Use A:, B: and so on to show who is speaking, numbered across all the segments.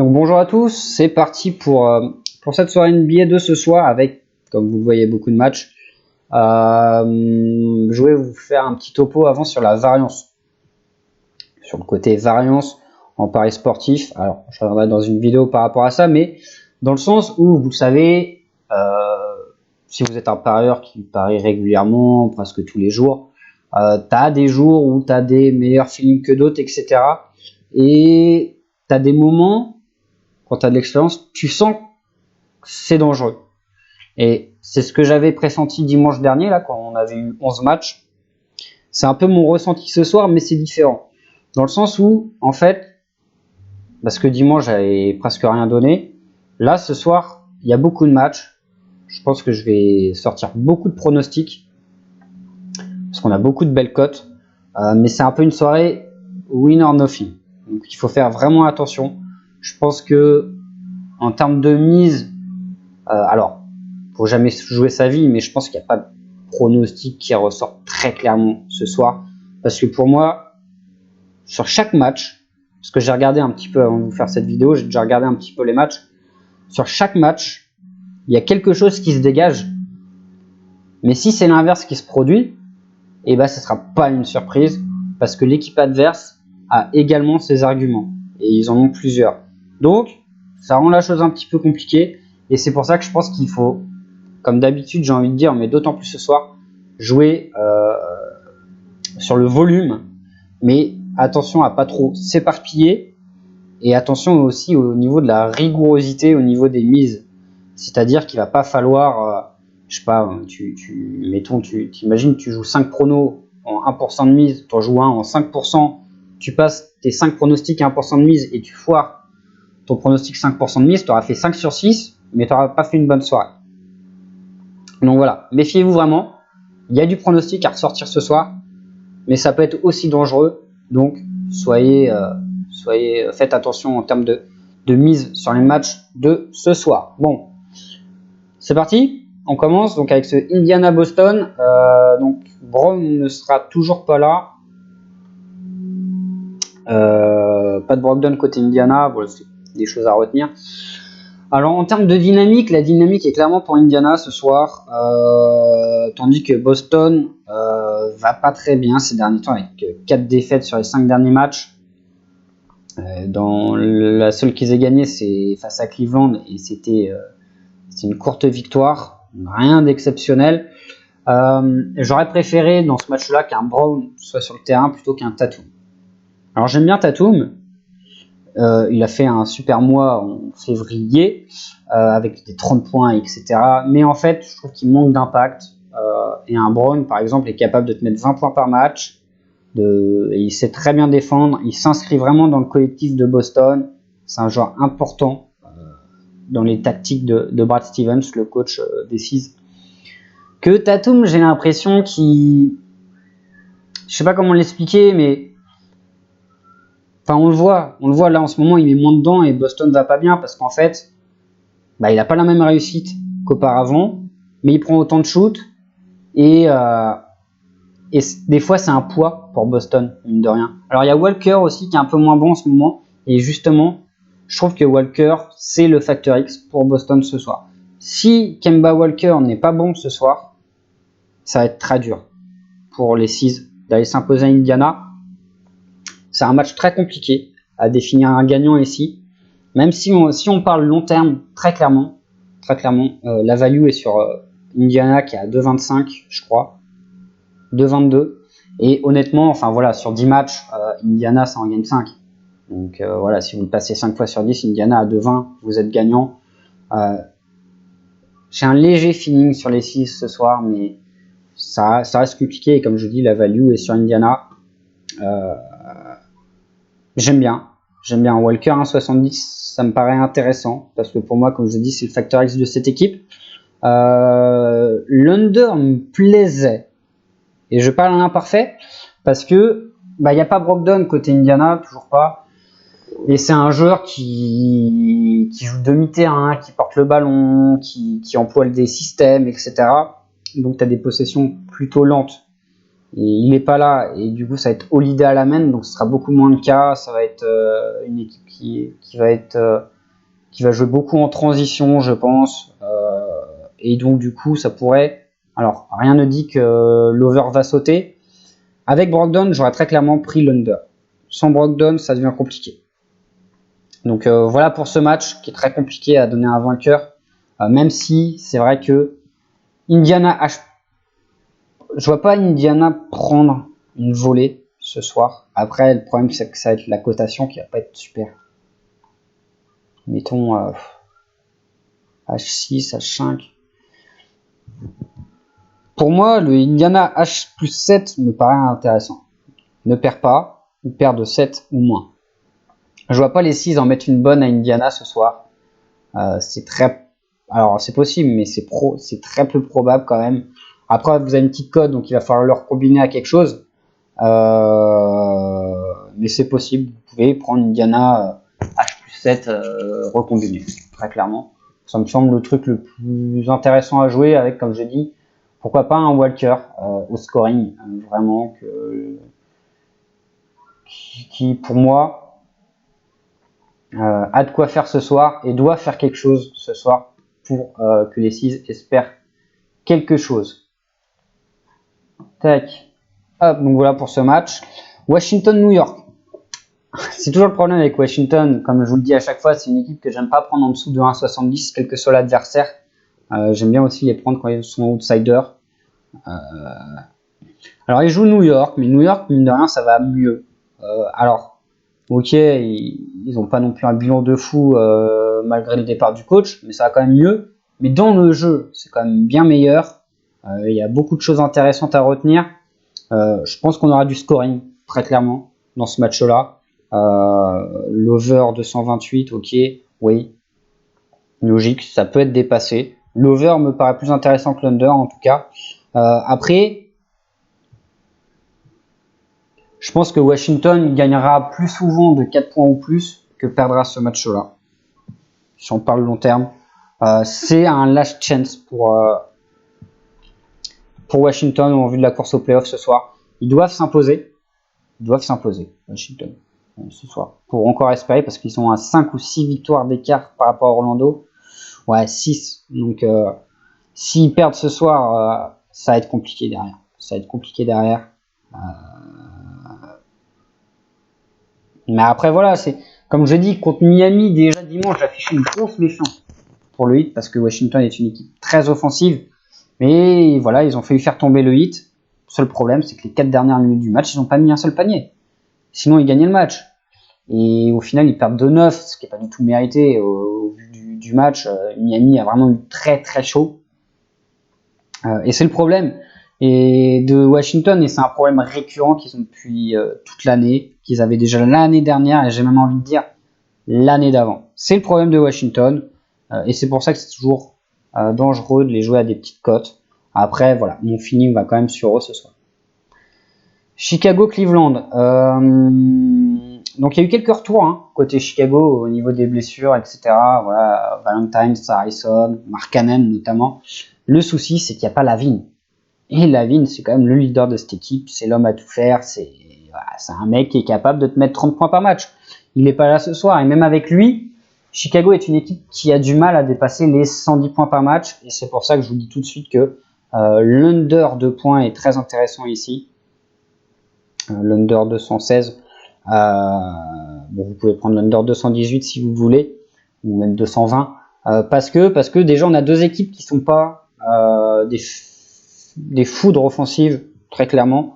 A: Donc bonjour à tous, c'est parti pour cette soirée NBA de ce soir avec, comme vous le voyez, beaucoup de matchs. Je vais vous faire un petit topo avant sur la variance. Sur le côté variance en paris sportif. Alors, je reviendrai dans une vidéo par rapport à ça, mais dans le sens où, vous le savez, si vous êtes un parieur qui parie régulièrement, presque tous les jours, tu as des jours où tu as des meilleurs feelings que d'autres, etc. Et tu as des moments, quand tu as de l'expérience, tu sens que c'est dangereux. Et c'est ce que j'avais pressenti dimanche dernier, là, quand on avait eu 11 matchs. C'est un peu mon ressenti ce soir, mais c'est différent. Dans le sens où, en fait, parce que dimanche, j'avais presque rien donné. Là, ce soir, il y a beaucoup de matchs. Je pense que je vais sortir beaucoup de pronostics. Parce qu'on a beaucoup de belles cotes. Mais c'est un peu une soirée win or nothing. Donc, il faut faire vraiment attention. Je pense que, en termes de mise, alors, faut jamais jouer sa vie, mais je pense qu'il n'y a pas de pronostic qui ressort très clairement ce soir. Parce que pour moi, sur chaque match, parce que j'ai regardé un petit peu avant de vous faire cette vidéo, j'ai déjà regardé un petit peu les matchs. Sur chaque match, il y a quelque chose qui se dégage. Mais si c'est l'inverse qui se produit, et ben, ce ne sera pas une surprise parce que l'équipe adverse a également ses arguments. Et ils en ont plusieurs. Donc, ça rend la chose un petit peu compliquée. Et c'est pour ça que je pense qu'il faut, comme d'habitude, j'ai envie de dire, mais d'autant plus ce soir, jouer sur le volume. Mais attention à pas trop s'éparpiller. Et attention aussi au niveau de la rigourosité, au niveau des mises. C'est-à-dire qu'il va pas falloir, je sais pas, mettons, t'imagines, tu joues 5 pronos en 1% de mise, tu en joues un en 5%, tu passes tes 5 pronostics à 1% de mise et tu foires ton pronostic 5% de mise, tu auras fait 5 sur 6, mais tu n'auras pas fait une bonne soirée. Donc voilà, méfiez-vous vraiment. Il y a du pronostic à ressortir ce soir, mais ça peut être aussi dangereux. Donc faites attention en termes de mise sur les matchs de ce soir. Bon, c'est parti. On commence donc avec ce Indiana-Boston. Donc Brown ne sera toujours pas là. Pas de Brogdon côté Indiana. Voilà, c'est des choses à retenir. Alors en termes de dynamique, la dynamique est clairement pour Indiana ce soir, tandis que Boston va pas très bien ces derniers temps avec 4 défaites sur les 5 derniers matchs. La seule qu'ils aient gagnée, c'est face à Cleveland et c'était une courte victoire, rien d'exceptionnel. J'aurais préféré dans ce match-là qu'un Brown soit sur le terrain plutôt qu'un Tatum. Alors j'aime bien Tatum. Il a fait un super mois en février avec des 30 points, etc. Mais en fait, je trouve qu'il manque d'impact. Et un Brown, par exemple, est capable de te mettre 20 points par match. Et il sait très bien défendre. Il s'inscrit vraiment dans le collectif de Boston. C'est un joueur important dans les tactiques de Brad Stevens, le coach des Seas. Que Tatum, j'ai l'impression qu'il... Je sais pas comment l'expliquer, mais... Enfin, on le voit là en ce moment, il met moins dedans et Boston va pas bien parce qu'en fait, il n'a pas la même réussite qu'auparavant, mais il prend autant de shoots et des fois c'est un poids pour Boston, mine de rien. Alors il y a Walker aussi qui est un peu moins bon en ce moment et justement, je trouve que Walker c'est le facteur X pour Boston ce soir. Si Kemba Walker n'est pas bon ce soir, ça va être très dur pour les Seas d'aller s'imposer à Indiana. C'est un match très compliqué à définir un gagnant ici. Même si on parle long terme, très clairement, la value est sur Indiana qui est à 2,25, je crois, 2,22. Et honnêtement, enfin voilà, sur 10 matchs, Indiana ça en gagne 5. Donc voilà, si vous le passez 5 fois sur 10, Indiana à 2,20, vous êtes gagnant. J'ai un léger feeling sur les 6 ce soir, mais ça reste compliqué. Et comme je dis, la value est sur Indiana. J'aime bien Walker 1,70, ça me paraît intéressant parce que pour moi, comme je dis, c'est le facteur X de cette équipe. L'under me plaisait et je parle en imparfait parce que il n'y a pas Brogdon côté Indiana, toujours pas, et c'est un joueur qui joue demi-terrain, qui porte le ballon, qui emploie des systèmes, etc. Donc tu as des possessions plutôt lentes. Et il n'est pas là, et du coup ça va être Holiday à la main, donc ce sera beaucoup moins le cas. Ça va être une équipe qui va jouer beaucoup en transition, je pense. Et donc du coup ça pourrait... Alors rien ne dit que l'over va sauter. Avec Brogdon, j'aurais très clairement pris l'under. Sans Brogdon, ça devient compliqué. Donc voilà pour ce match qui est très compliqué à donner un vainqueur. Même si c'est vrai que Indiana je vois pas Indiana prendre une volée ce soir. Après, le problème, c'est que ça va être la cotation qui va pas être super. Mettons H6, H5. Pour moi, le Indiana H plus 7 me paraît intéressant. Ne perd pas, ou perd de 7 ou moins. Je vois pas les 6 en mettre une bonne à Indiana ce soir. C'est très... Alors, c'est possible, mais c'est très peu probable quand même. Après, vous avez une petite cote, donc il va falloir leur combiner à quelque chose. Mais c'est possible. Vous pouvez prendre Indiana H plus 7 recombiné, très clairement. Ça me semble le truc le plus intéressant à jouer avec, comme j'ai dit, pourquoi pas un Walker au scoring, vraiment, qui pour moi a de quoi faire ce soir et doit faire quelque chose ce soir pour que les Seas espèrent quelque chose. Tac. Hop, donc voilà pour ce match. Washington-New York. C'est toujours le problème avec Washington, comme je vous le dis à chaque fois, c'est une équipe que j'aime pas prendre en dessous de 1,70, quel que soit l'adversaire. J'aime bien aussi les prendre quand ils sont outsiders. Alors ils jouent New York, mais New York, mine de rien, ça va mieux. Alors, ok, ils n'ont pas non plus un bilan de fou malgré le départ du coach, mais ça va quand même mieux. Mais dans le jeu, c'est quand même bien meilleur. Il y a beaucoup de choses intéressantes à retenir. Je pense qu'on aura du scoring, très clairement, dans ce match-là. L'over 228, ok, oui, logique, ça peut être dépassé. L'over me paraît plus intéressant que l'under en tout cas. Après, je pense que Washington gagnera plus souvent de 4 points ou plus que perdra ce match-là. Si on parle long terme, c'est un last chance pour Washington en vue de la course aux playoffs ce soir. Ils doivent s'imposer, Washington, ce soir, pour encore espérer, parce qu'ils sont à 5 ou 6 victoires d'écart par rapport à Orlando. Ouais, 6. Donc, s'ils perdent ce soir, ça va être compliqué derrière. Mais après, voilà, c'est comme je dis, contre Miami, déjà dimanche, j'affichais une grosse méfiance pour le Heat, parce que Washington est une équipe très offensive. Mais voilà, ils ont failli faire tomber le Heat. Le seul problème, c'est que les 4 dernières minutes du match, ils n'ont pas mis un seul panier. Sinon, ils gagnaient le match. Et au final, ils perdent 2-9, ce qui n'est pas du tout mérité au vu du match. Miami a vraiment eu très très chaud. Et c'est le problème et de Washington, et c'est un problème récurrent qu'ils ont depuis toute l'année, qu'ils avaient déjà l'année dernière, et j'ai même envie de dire l'année d'avant. C'est le problème de Washington, et c'est pour ça que c'est toujours dangereux de les jouer à des petites cotes. Après, voilà, mon feeling va quand même sur eux ce soir. Chicago-Cleveland. Donc il y a eu quelques retours côté Chicago au niveau des blessures, etc. Voilà, Valentine, Harrison, Markkanen notamment. Le souci, c'est qu'il n'y a pas Lavine. Et Lavine, c'est quand même le leader de cette équipe, c'est l'homme à tout faire, c'est un mec qui est capable de te mettre 30 points par match. Il n'est pas là ce soir, et même avec lui, Chicago est une équipe qui a du mal à dépasser les 110 points par match, et c'est pour ça que je vous dis tout de suite que l'under de points est très intéressant ici. L'under 216, bon, vous pouvez prendre l'under 218 si vous voulez, ou même 220, parce que déjà on a deux équipes qui sont pas des foudres offensives, très clairement.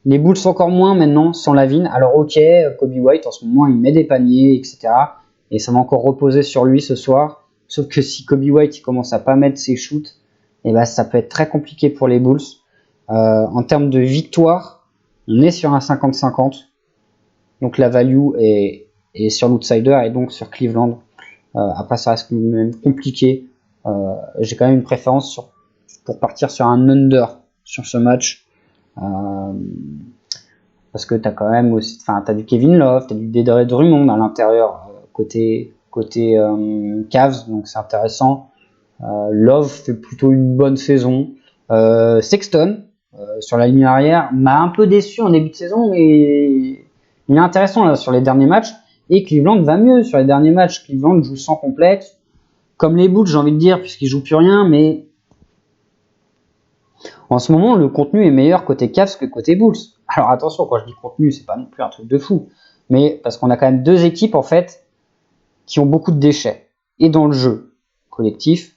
A: Les Bulls encore moins maintenant, sans Lavine. Alors ok, Kobe White en ce moment il met des paniers, etc. Et ça va encore reposer sur lui ce soir. Sauf que si Kobe White il commence à pas mettre ses shoots, et ben ça peut être très compliqué pour les Bulls. En termes de victoire, on est sur un 50-50. Donc la value est sur l'outsider et donc sur Cleveland. Après ça reste même compliqué. J'ai quand même une préférence pour partir sur un under sur ce match. Parce que t'as quand même aussi, t'as du Kevin Love, t'as du Deidre Drummond à l'intérieur côté Cavs, donc c'est intéressant. Love fait plutôt une bonne saison. Sexton, sur la ligne arrière m'a un peu déçu en début de saison, mais il est intéressant là sur les derniers matchs. Et Cleveland va mieux sur les derniers matchs. Cleveland joue sans complexe. Comme les Bulls, j'ai envie de dire, puisqu'ils jouent plus rien, mais en ce moment, le contenu est meilleur côté Cavs que côté Bulls. Alors attention, quand je dis contenu, c'est pas non plus un truc de fou. Mais parce qu'on a quand même deux équipes, en fait, qui ont beaucoup de déchets. Et dans le jeu collectif,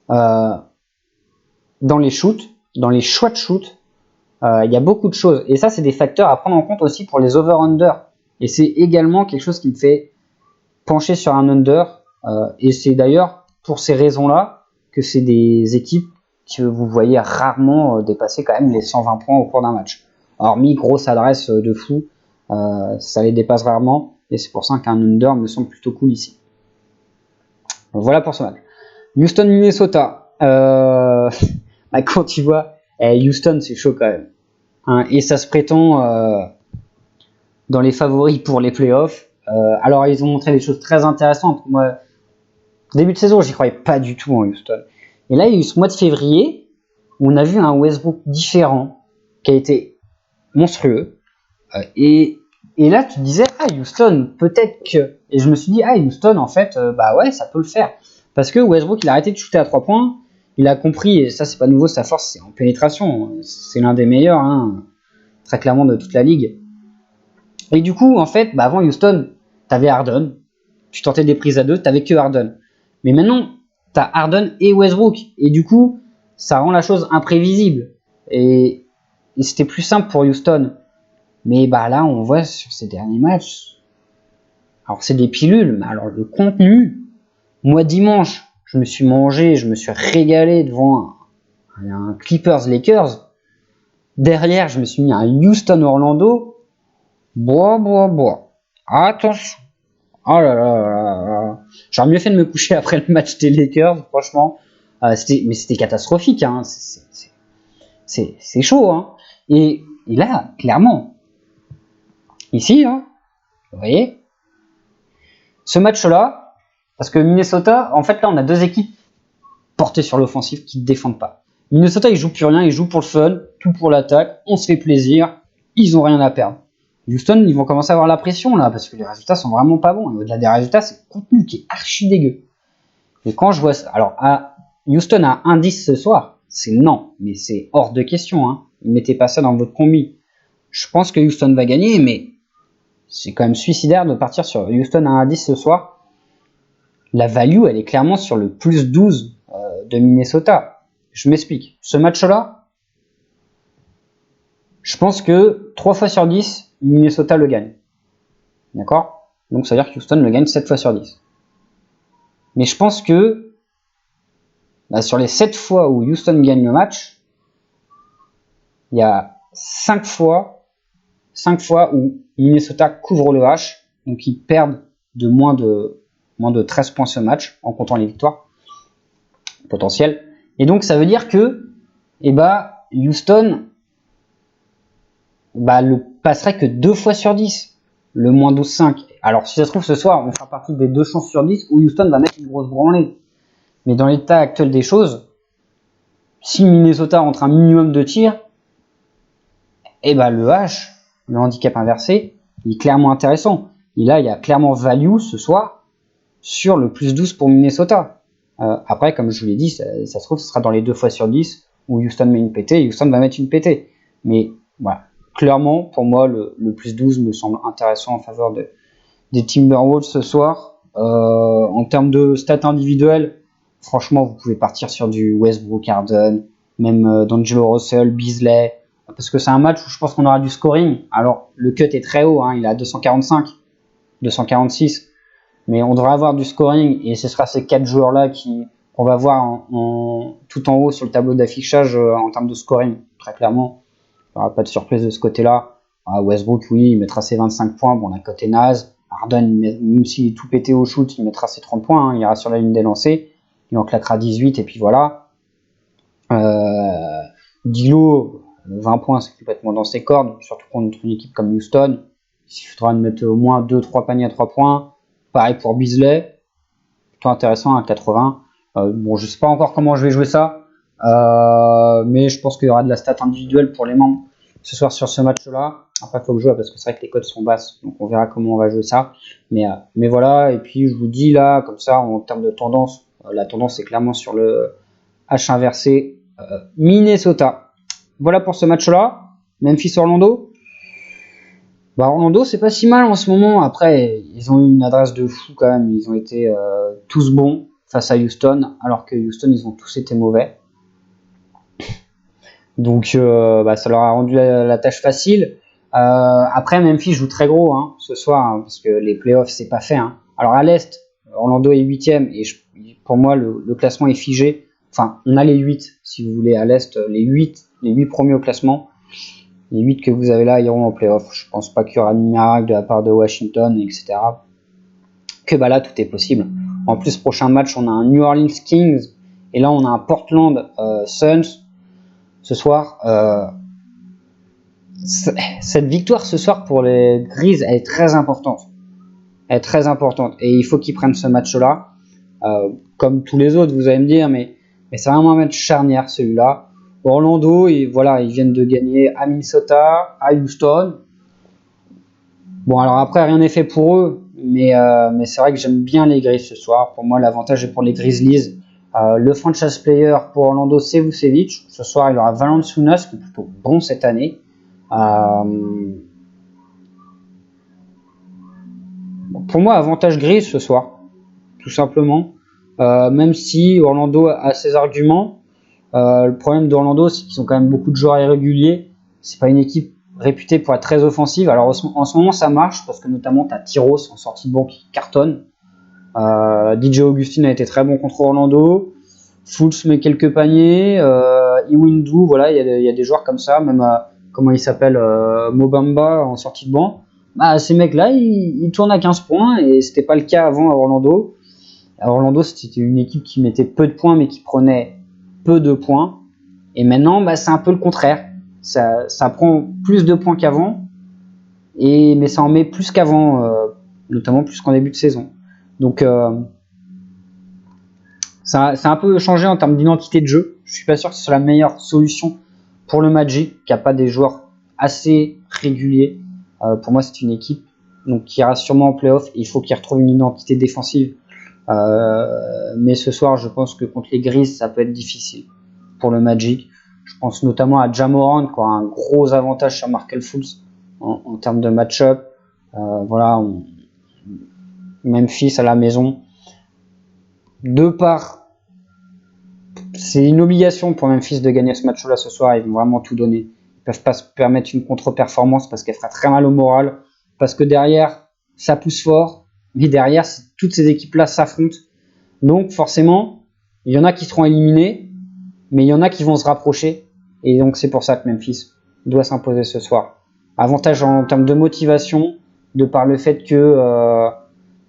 A: dans les shoots, dans les choix de shoot, il y a beaucoup de choses. Et ça, c'est des facteurs à prendre en compte aussi pour les over-under. Et c'est également quelque chose qui me fait pencher sur un under. Et c'est d'ailleurs pour ces raisons-là que c'est des équipes que vous voyez rarement dépasser quand même les 120 points au cours d'un match. Hormis grosse adresse de fou, ça les dépasse rarement. Et c'est pour ça qu'un under me semble plutôt cool ici. Donc voilà pour ce match. Houston-Minnesota. Quand tu vois, Houston, c'est chaud quand même. Hein, et ça se prétend dans les favoris pour les playoffs. Alors, ils ont montré des choses très intéressantes. Moi, début de saison, j'y croyais pas du tout en Houston. Et là, il y a eu ce mois de février où on a vu un Westbrook différent qui a été monstrueux. Et là, tu te disais, Houston, peut-être que... Et je me suis dit, Houston, en fait, ouais, ça peut le faire. Parce que Westbrook, il a arrêté de shooter à 3 points. Il a compris, et ça, c'est pas nouveau, sa force, c'est en pénétration. C'est l'un des meilleurs, hein, très clairement, de toute la ligue. Et du coup, en fait, avant Houston, t'avais Harden. Tu tentais des prises à deux, t'avais que Harden. Mais maintenant, t'as Harden et Westbrook. Et du coup, ça rend la chose imprévisible. Et c'était plus simple pour Houston. Mais là, on voit sur ces derniers matchs, alors c'est des pilules, mais alors le contenu, moi dimanche, je me suis régalé devant un Clippers-Lakers. Derrière, je me suis mis un Houston-Orlando. Attention. Oh là là. J'aurais mieux fait de me coucher après le match des Lakers, franchement. C'était catastrophique, hein. C'est chaud, hein. Et là, clairement, ici, hein, vous voyez, ce match-là, parce que Minnesota, en fait, là, on a deux équipes portées sur l'offensive qui ne défendent pas. Minnesota, ils jouent plus rien, ils jouent pour le fun, tout pour l'attaque, on se fait plaisir, ils ont rien à perdre. Houston, ils vont commencer à avoir la pression, là, parce que les résultats sont vraiment pas bons. Et au-delà des résultats, c'est le contenu qui est archi dégueu. Et quand je vois ça, alors, Houston a 1-10 ce soir, c'est non, mais c'est hors de question, hein. Mettez pas ça dans votre combi. Je pense que Houston va gagner, mais c'est quand même suicidaire de partir sur Houston à 1-10 ce soir. La value, elle est clairement sur le plus 12 de Minnesota. Je m'explique. Ce match-là, je pense que 3 fois sur 10, Minnesota le gagne. D'accord? Donc ça veut dire que Houston le gagne 7 fois sur 10. Mais je pense que sur les 7 fois où Houston gagne le match, il y a 5 fois où Minnesota couvre le H, donc ils perdent de moins de 13 points ce match, en comptant les victoires potentielles. Et donc ça veut dire que Houston le passerait que 2 fois sur 10, le moins 12-5. Alors si ça se trouve ce soir, on fera partie des 2 chances sur 10 où Houston va mettre une grosse branlée. Mais dans l'état actuel des choses, si Minnesota rentre un minimum de tirs, le H, le handicap inversé, il est clairement intéressant. Et là, il y a clairement value ce soir sur le plus 12 pour Minnesota. Après, comme je vous l'ai dit, ça se trouve, ce sera dans les 2 fois sur 10 où Houston met une pétée, et Houston va mettre une pétée. Mais voilà, clairement, pour moi, le plus 12 me semble intéressant en faveur des Timberwolves ce soir. En termes de stats individuelles, franchement, vous pouvez partir sur du Westbrook, Harden, même D'Angelo Russell, Beasley, parce que c'est un match où je pense qu'on aura du scoring. Alors, le cut est très haut, hein, il est à 245, 246, mais on devrait avoir du scoring, et ce sera ces 4 joueurs-là qu'on va voir tout en haut sur le tableau d'affichage en termes de scoring, très clairement. Il n'y aura pas de surprise de ce côté-là. Westbrook, oui, il mettra ses 25 points, bon, la cote est naze. Harden, même s'il est tout pété au shoot, il mettra ses 30 points, hein, il ira sur la ligne des lancers, il en claquera 18, et puis voilà. Dilo, 20 points, c'est complètement dans ses cordes, surtout contre une équipe comme Houston. Il faudra mettre au moins 2-3 paniers à 3 points. Pareil pour Beasley, plutôt intéressant à 80. Bon, je sais pas encore comment je vais jouer ça. Mais je pense qu'il y aura de la stat individuelle pour les membres ce soir sur ce match-là. Après, il faut que je joue parce que c'est vrai que les codes sont basses, donc on verra comment on va jouer ça. Mais voilà, et puis je vous dis là, comme ça, en termes de tendance, la tendance est clairement sur le H inversé Minnesota. Voilà pour ce match-là. Memphis-Orlando. Bah, Orlando, c'est pas si mal en ce moment. Après, ils ont eu une adresse de fou quand même. Ils ont été tous bons face à Houston, alors que Houston, ils ont tous été mauvais. Donc, ça leur a rendu la tâche facile. Après, Memphis joue très gros ce soir, parce que les playoffs, c'est pas fait. Alors, à l'Est, Orlando est 8ème, et pour moi, le classement est figé. Enfin, on a les 8, si vous voulez, à l'Est, les 8 premiers au classement. Les 8 que vous avez là iront en playoff. Je pense pas qu'il y aura de miracle de la part de Washington, etc. Que là, tout est possible. En plus, prochain match, on a un New Orleans Kings, et là, on a un Portland Suns. Ce soir, cette victoire ce soir pour les Grizzlies, elle est très importante. Elle est très importante. Et il faut qu'ils prennent ce match-là. Comme tous les autres, vous allez me dire, mais c'est vraiment un match charnière, celui-là. Orlando, ils viennent de gagner à Minnesota, à Houston. Bon, alors après, rien n'est fait pour eux. Mais c'est vrai que j'aime bien les Grizzlies ce soir. Pour moi, l'avantage est pour les Grizzlies. Le franchise player pour Orlando, c'est Vucevic. Ce soir, il aura Valanciunas, qui est plutôt bon cette année. Pour moi, avantage Grizzlies ce soir, tout simplement. Même si Orlando a ses arguments, le problème d'Orlando, c'est qu'ils ont quand même beaucoup de joueurs irréguliers. C'est pas une équipe réputée pour être très offensive. Alors en ce moment, ça marche parce que notamment t'as Tyros en sortie de banc qui cartonne. DJ Augustin a été très bon contre Orlando. Fultz met quelques paniers. Iwindu, voilà, il y a des joueurs comme ça. Même comment il s'appelle, Mobamba en sortie de banc. Ces mecs-là, ils tournent à 15 points et c'était pas le cas avant à Orlando. À Orlando, c'était une équipe qui mettait peu de points mais qui prenait peu de points. Et maintenant, c'est un peu le contraire. Ça prend plus de points qu'avant, mais ça en met plus qu'avant, notamment plus qu'en début de saison. Donc, ça a un peu changé en termes d'identité de jeu. Je suis pas sûr que ce soit la meilleure solution pour le Magic, qui a pas des joueurs assez réguliers. Pour moi, c'est une équipe qui ira sûrement en playoff. Et il faut qu'ils retrouvent une identité défensive. Mais ce soir, je pense que contre les Grizzlies, ça peut être difficile pour le Magic. Je pense notamment à Ja Morant, qui a un gros avantage sur Markelle Fultz en termes de match-up. Memphis à la maison. C'est une obligation pour Memphis de gagner ce match-là ce soir. Ils vont vraiment tout donner. Ils peuvent pas se permettre une contre-performance parce qu'elle fera très mal au moral. Parce que derrière, ça pousse fort. Mais derrière, toutes ces équipes-là s'affrontent. Donc forcément, il y en a qui seront éliminés, mais il y en a qui vont se rapprocher. Et donc c'est pour ça que Memphis doit s'imposer ce soir. Avantage en termes de motivation, de par le fait que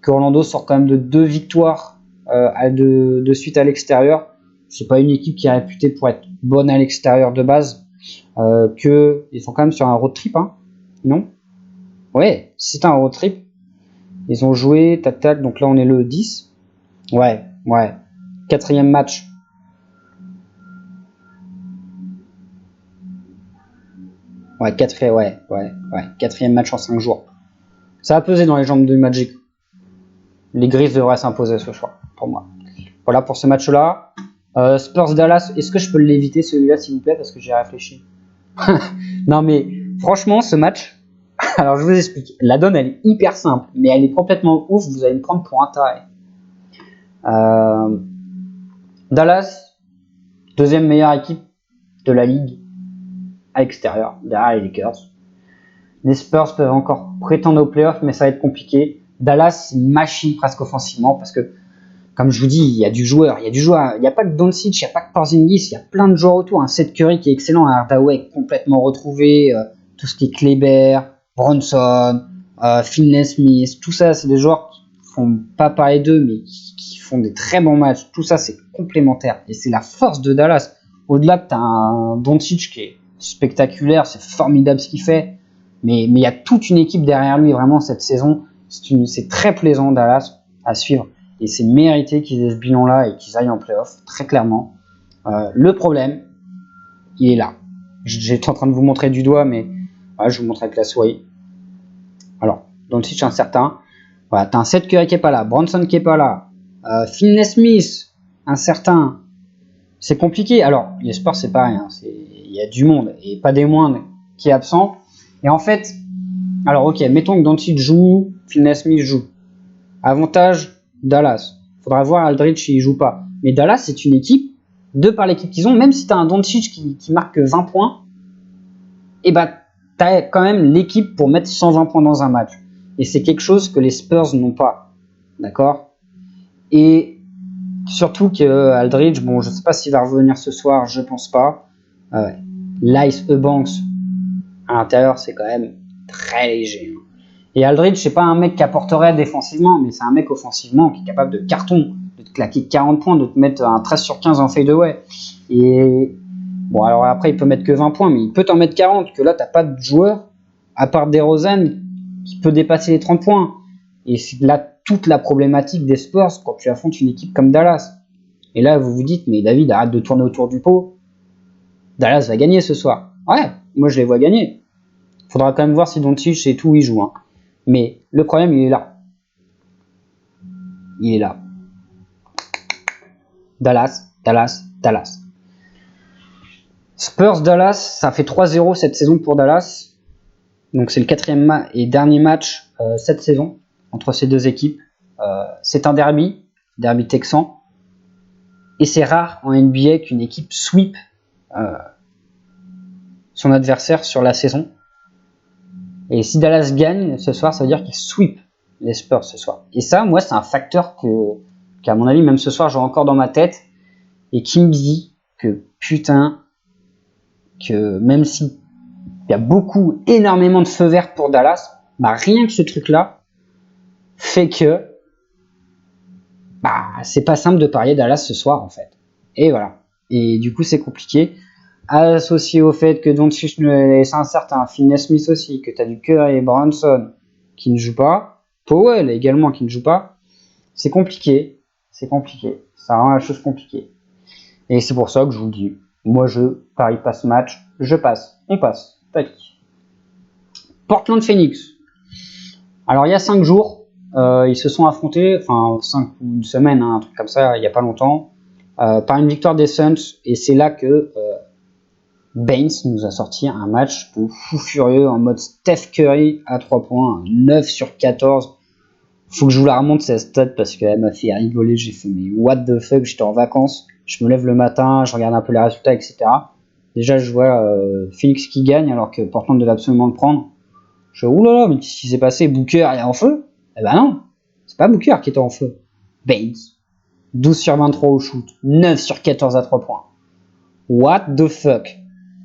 A: Orlando sort quand même de 2 victoires de suite à l'extérieur. C'est pas une équipe qui est réputée pour être bonne à l'extérieur de base. Ils sont quand même sur un road trip, non? Ouais, c'est un road trip. Ils ont joué, tac, donc là on est le 10. Ouais. 4e match. Ouais, 4e match en 5 jours. Ça a pesé dans les jambes du Magic. Les Grizzlies devraient s'imposer ce soir, pour moi. Voilà pour ce match-là. Spurs Dallas, est-ce que je peux l'éviter celui-là, s'il vous plaît, parce que j'ai réfléchi. Non mais, franchement, ce match, alors je vous explique. La donne, elle est hyper simple, mais elle est complètement ouf. Vous allez me prendre pour un taré. Dallas, 2e meilleure équipe de la ligue à l'extérieur, derrière les Lakers. Les Spurs peuvent encore prétendre aux playoffs, mais ça va être compliqué. Dallas, c'est une machine presque offensivement parce que, comme je vous dis, il y a du joueur. Il n'y a pas que Doncic, il n'y a pas que Porzingis, il y a plein de joueurs autour. Seth Curry qui est excellent, Hardaway complètement retrouvé, tout ce qui est Kleber, Bronson, Finney Smith, tout ça, c'est des joueurs qui font pas parler d'eux, mais qui font des très bons matchs. Tout ça, c'est complémentaire et c'est la force de Dallas. Au-delà que tu as un Doncic qui est spectaculaire, c'est formidable ce qu'il fait, mais il y a toute une équipe derrière lui vraiment cette saison. C'est très plaisant Dallas à suivre et c'est mérité qu'ils aient ce bilan là et qu'ils aillent en playoff très clairement. Le problème, il est là. J'étais en train de vous montrer du doigt, mais voilà, je vous montre avec la souris. Alors, Doncic incertain. Voilà, t'as un Seth Curry qui est pas là, Bronson qui est pas là, Finney Smith incertain. C'est compliqué. Alors, les Spurs c'est pareil, hein, il y a du monde et pas des moindres qui est absent. Et en fait, alors ok, mettons que Doncic joue, Finney Smith joue. Avantage Dallas. Faudra voir Aldridge s'il joue pas. Mais Dallas c'est une équipe, de par l'équipe qu'ils ont, même si t'as un Doncic qui marque 20 points, et bah t'as quand même l'équipe pour mettre 120 points dans un match. Et c'est quelque chose que les Spurs n'ont pas. D'accord? Et surtout que Aldridge, bon, je sais pas s'il va revenir ce soir, je pense pas. L'Ice Eubanks à l'intérieur, c'est quand même très léger. Et Aldridge, c'est pas un mec qui apporterait défensivement, mais c'est un mec offensivement qui est capable de carton, de te claquer 40 points, de te mettre un 13 sur 15 en fadeaway. Et bon, alors après, il peut mettre que 20 points, mais il peut t'en mettre 40, que là, t'as pas de joueur, à part DeRozan, qui peut dépasser les 30 points. Et c'est là toute la problématique des Spurs quand tu affrontes une équipe comme Dallas. Et là, vous vous dites, mais David, arrête de tourner autour du pot. Dallas va gagner ce soir. Ouais, moi je les vois gagner. Faudra quand même voir si Doncic et tout où il joue. Hein. Mais le problème, il est là. Il est là. Dallas, Dallas, Dallas. Spurs, Dallas, ça fait 3-0 cette saison pour Dallas. Donc c'est le quatrième et dernier match cette saison entre ces deux équipes. C'est un derby texan. Et c'est rare en NBA qu'une équipe sweep son adversaire sur la saison. Et si Dallas gagne ce soir, ça veut dire qu'il sweep les Spurs ce soir. Et ça, moi, c'est un facteur qu'à mon avis, même ce soir, j'ai encore dans ma tête et qui me dit que putain, que même si il y a énormément de feu vert pour Dallas, bah rien que ce truc-là fait que bah c'est pas simple de parier Dallas ce soir en fait. Et voilà. Et du coup, c'est compliqué. Associé au fait que Doncic est incertain, Finney Smith aussi, que tu as du Curry et Bronson qui ne jouent pas, Powell également qui ne joue pas, c'est compliqué, ça rend la chose compliquée. Et c'est pour ça que je vous dis, moi je parie pas ce match, on passe, tac. Portland Phoenix. Alors il y a 5 jours, ils se sont affrontés, enfin 5 ou une semaine, hein, un truc comme ça, il n'y a pas longtemps, par une victoire des Suns, et c'est là que Baines nous a sorti un match de fou furieux en mode Steph Curry à 3 points, 9 sur 14. Faut que je vous la remonte cette stat parce qu'elle m'a fait rigoler. J'ai fait mais what the fuck, j'étais en vacances, je me lève le matin, je regarde un peu les résultats, etc. Déjà je vois Phoenix qui gagne alors que Portland devait absolument le prendre. Je dis oulala, mais qu'est-ce qui s'est passé? Booker est en feu? Eh ben non, c'est pas Booker qui était en feu. Baines, 12 sur 23 au shoot, 9 sur 14 à 3 points. What the fuck?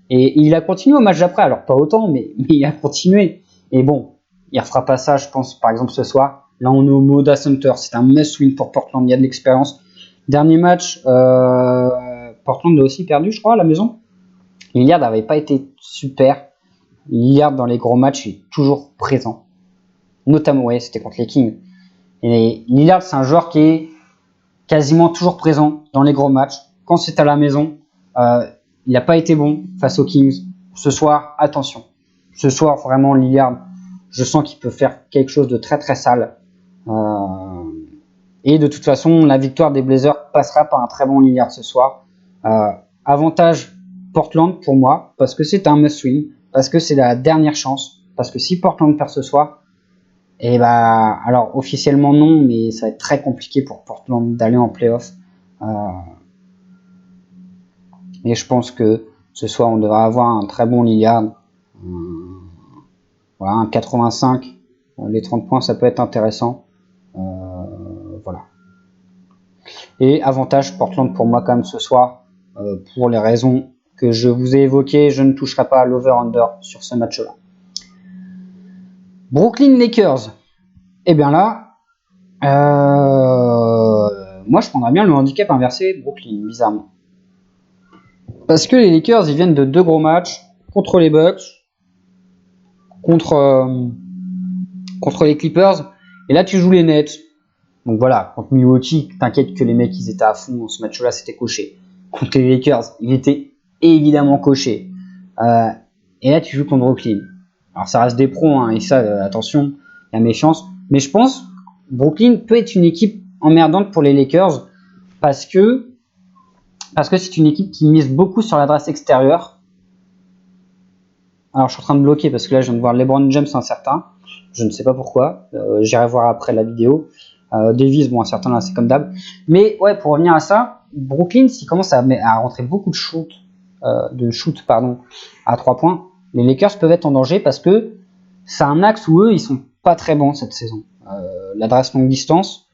A: Et il a continué au match d'après, alors pas autant, mais il a continué. Et bon, il refera pas ça, je pense, par exemple ce soir. Là, on est au Moda Center, c'est un must-win pour Portland, il y a de l'expérience. Dernier match, Portland a aussi perdu, je crois, à la maison. Lillard n'avait pas été super. Lillard, dans les gros matchs, il est toujours présent. Notamment, ouais, c'était contre les Kings. Et Lillard, c'est un joueur qui est quasiment toujours présent dans les gros matchs. Quand c'est à la maison, il n'a pas été bon face aux Kings. Ce soir, attention. Ce soir, vraiment, Lillard, je sens qu'il peut faire quelque chose de très très sale. Et de toute façon, la victoire des Blazers passera par un très bon Lillard ce soir. Avantage Portland pour moi, parce que c'est un must-win, parce que c'est la dernière chance, parce que si Portland perd ce soir, et bah, alors officiellement non, mais ça va être très compliqué pour Portland d'aller en playoff. Et je pense que ce soir, on devra avoir un très bon Lillard. Voilà, un 85. Les 30 points, ça peut être intéressant. Voilà. Et avantage Portland pour moi quand même ce soir. Pour les raisons que je vous ai évoquées, je ne toucherai pas à l'over-under sur ce match-là. Brooklyn Lakers. Eh bien là, moi je prendrais bien le handicap inversé Brooklyn, bizarrement. Parce que les Lakers, ils viennent de 2 gros matchs contre les Bucks, contre les Clippers, et là tu joues les Nets. Donc voilà, contre Milwaukee, t'inquiète que les mecs ils étaient à fond, ce match-là c'était coché. contre les Lakers, il était évidemment coché. Et là, tu joues contre Brooklyn. Alors, ça reste des pros, hein, et ça, attention, il y a méfiance. Mais je pense Brooklyn peut être une équipe emmerdante pour les Lakers parce que c'est une équipe qui mise beaucoup sur l'adresse extérieure. Alors, je suis en train de bloquer parce que là, je viens de voir LeBron James incertain. Je ne sais pas pourquoi. J'irai voir après la vidéo. Davis, bon, incertain là, c'est comme d'hab. Mais ouais, pour revenir à ça, Brooklyn, s'il commence à rentrer beaucoup de shoot à 3 points, les Lakers peuvent être en danger parce que c'est un axe où eux, ils sont pas très bons cette saison. L'adresse longue distance.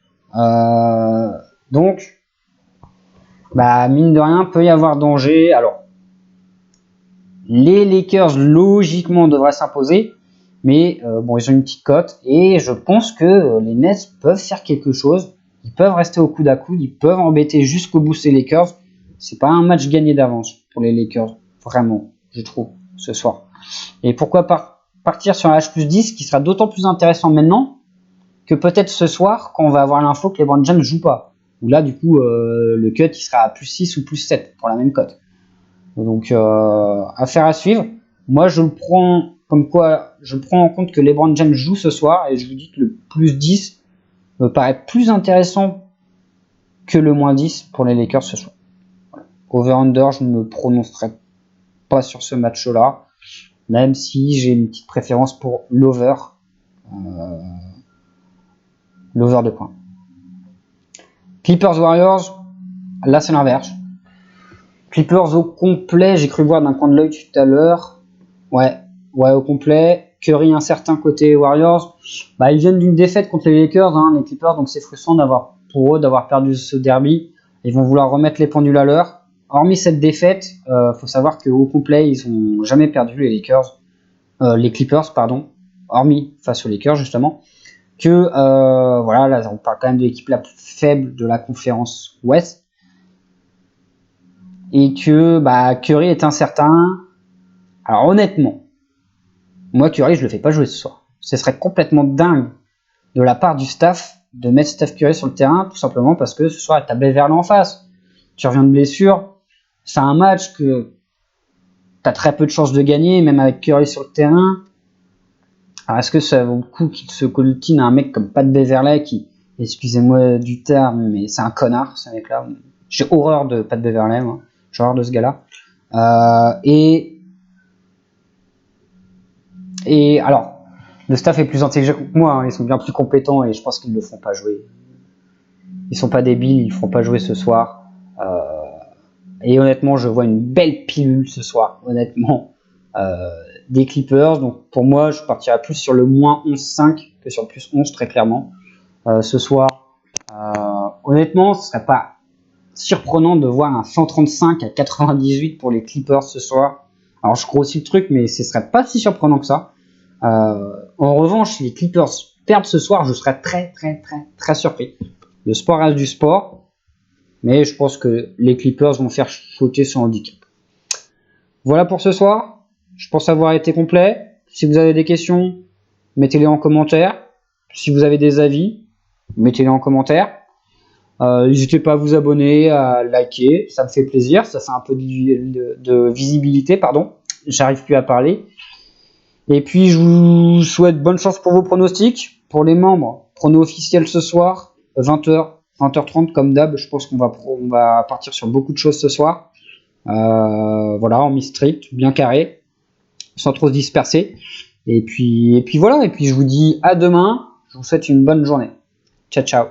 A: Donc, mine de rien, peut y avoir danger. Alors, les Lakers, logiquement, devraient s'imposer. Mais ils ont une petite cote. Et je pense que les Nets peuvent faire quelque chose. Ils peuvent rester au coude à coude. Ils peuvent embêter jusqu'au bout ces Lakers. C'est pas un match gagné d'avance pour les Lakers. Vraiment, je trouve, ce soir. Et pourquoi partir sur un H+10 qui sera d'autant plus intéressant maintenant que peut-être ce soir quand on va avoir l'info que LeBron James joue pas. Ou là, du coup, le cut il sera à +6 ou +7 pour la même cote. Donc, affaire à suivre. Moi, je le prends comme quoi je prends en compte que LeBron James joue ce soir et je vous dis que le +10 me paraît plus intéressant que le -10 pour les Lakers ce soir. Voilà. Over-under, je ne me prononcerai pas sur ce match-là, même si j'ai une petite préférence pour l'over de points. Clippers Warriors, là c'est l'inverse. Clippers au complet, j'ai cru voir d'un coin de l'œil tout à l'heure. Ouais, au complet. Curry incertain côté Warriors. Ils viennent d'une défaite contre les Lakers, les Clippers, donc c'est frustrant pour eux d'avoir perdu ce derby. Ils vont vouloir remettre les pendules à l'heure. Hormis cette défaite, faut savoir qu'au complet, ils n'ont jamais perdu les Clippers, hormis face aux Lakers justement. Là on parle quand même de l'équipe la plus faible de la conférence Ouest. Et que Curry est incertain. Alors honnêtement, moi Curry je le fais pas jouer ce soir. Ce serait complètement dingue de la part du staff de mettre Steph Curry sur le terrain, tout simplement parce que ce soir t'as Beverley en face. Tu reviens de blessure, c'est un match que t'as très peu de chances de gagner, même avec Curry sur le terrain. Alors est-ce que ça vaut le coup qu'il se coltine à un mec comme Pat Beverley qui, excusez-moi du terme, mais c'est un connard ce mec-là. J'ai horreur de Pat Beverley, moi. J'ai horreur de ce gars-là. Et alors, le staff est plus intelligent que moi, ils sont bien plus compétents et je pense qu'ils ne le feront pas jouer. Ils sont pas débiles, ils ne feront pas jouer ce soir. Et honnêtement, je vois une belle pilule ce soir, honnêtement, des Clippers. Donc pour moi, je partirais plus sur le -11,5 que sur le +11, très clairement. Ce soir, honnêtement, ce serait pas surprenant de voir un 135 à 98 pour les Clippers ce soir. Alors je grossis le truc, mais ce serait pas si surprenant que ça. En revanche, si les Clippers perdent ce soir, je serais très très très très surpris. Le sport reste du sport, mais je pense que les Clippers vont faire sauter son handicap. Voilà pour ce soir. Je pense avoir été complet. Si vous avez des questions, mettez-les en commentaire. Si vous avez des avis, mettez-les en commentaire. N'hésitez pas à vous abonner, à liker, ça me fait plaisir, ça fait un peu de visibilité, j'arrive plus à parler. Et puis je vous souhaite bonne chance pour vos pronostics. Pour les membres, prono officiel ce soir, 20h, 20h30 comme d'hab, je pense qu'on va partir sur beaucoup de choses ce soir. En mi-strict, bien carré, sans trop se disperser. Et puis voilà, et puis je vous dis à demain, je vous souhaite une bonne journée. Ciao ciao.